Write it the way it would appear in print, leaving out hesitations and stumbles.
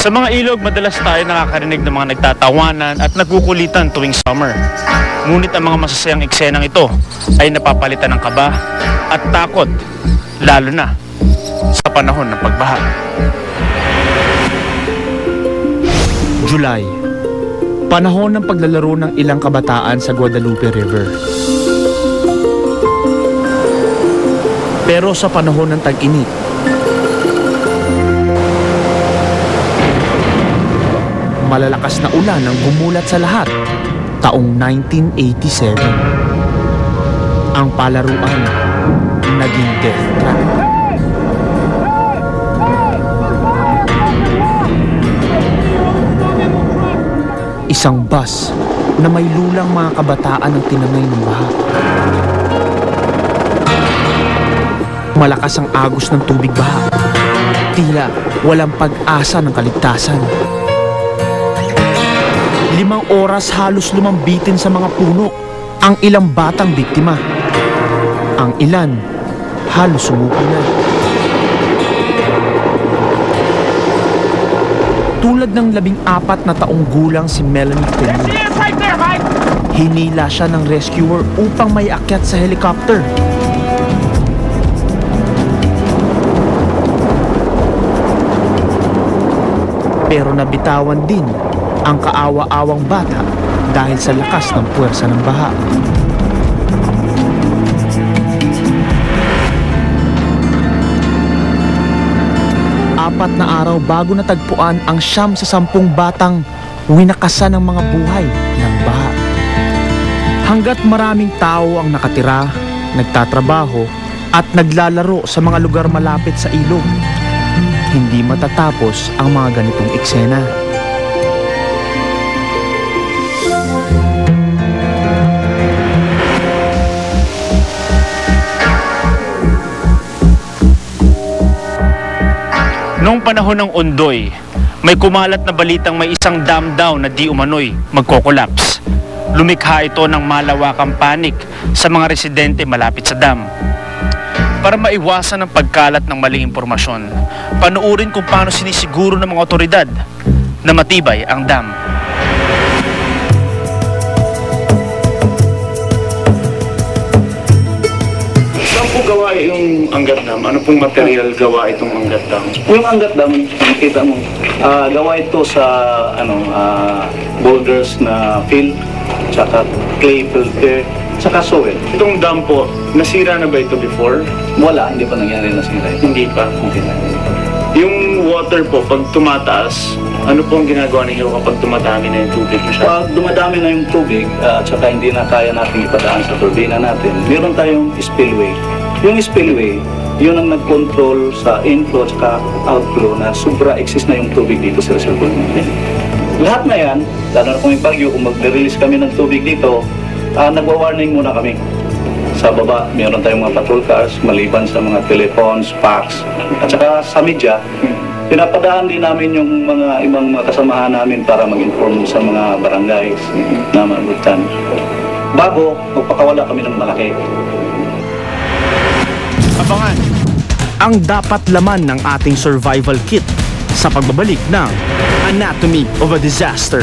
Sa mga ilog, madalas tayo nakakarinig ng mga nagtatawanan at nagkukulitan tuwing summer. Ngunit ang mga masasayang eksenang ito ay napapalitan ng kaba at takot, lalo na sa panahon ng pagbaha. July, panahon ng paglalaro ng ilang kabataan sa Guadalupe River. Pero sa panahon ng tag-init, malalakas na ulan ang gumulat sa lahat taong 1987. Ang palaruan naging death trap. Isang bus na may lulang mga kabataan ang tinangay ng baha. Malakas ang agos ng tubig baha. Tila walang pag-asa ng kaligtasan. 5 oras halos lumambitin sa mga puno ang ilang batang biktima. Ang ilan halos sumuko na. Tulad ng 14 na taong gulang si Melanie Cuno. Hinila siya ng rescuer upang may akyat sa helicopter. Pero nabitawan din ang kaawa-awang bata dahil sa lakas ng puwersa ng baha. Apat na araw bago natagpuan ang 9 sa 10 batang winakasan ng mga buhay ng baha. Hanggat maraming tao ang nakatira, nagtatrabaho at naglalaro sa mga lugar malapit sa ilog, hindi matatapos ang mga ganitong eksena. Noong panahon ng Ondoy, may kumalat na balitang may isang dam daw na di umano'y magkokolaps. Lumikha ito ng malawakang panik sa mga residente malapit sa dam. Para maiwasan ang pagkalat ng maling impormasyon, panuurin kung paano sinisiguro ng mga otoridad na matibay ang dam. Saan po gawa yung Angat Dam? Ano pong material gawa itong Angat Dam? Yung Angat Dam, nakita mo, gawa ito sa boulders na fill, tsaka clay filter, tsaka soil. Itong dam po, nasira na ba ito before? Wala, hindi pa nangyari na sila ito. Hindi pa. Hindi na. Yung water po, pag tumataas, ano po ang ginagawa ninyo kapag tumadami na yung tubig masyado? Pag dumadami na yung tubig, at saka hindi na kaya natin ipadaan sa turbina natin, meron tayong spillway. Yung spillway, yun ang nag-control sa inflow at saka outflow na sobra exist na yung tubig dito sa reservoir natin. Lahat na yan, lalo na kung may bagyo, kung mag-release kami ng tubig dito, nagwa-warning muna kami. Sa baba, meron tayong mga patrol cars, maliban sa mga telephones, fax, at saka sa media, pinapadaan din namin yung mga ibang mga kasamahan namin para mag-inform sa mga barangays na mabutan. Bago, magpakawala kami ng malaki. Abangan ang dapat laman ng ating survival kit sa pagbabalik ng Anatomy of a Disaster.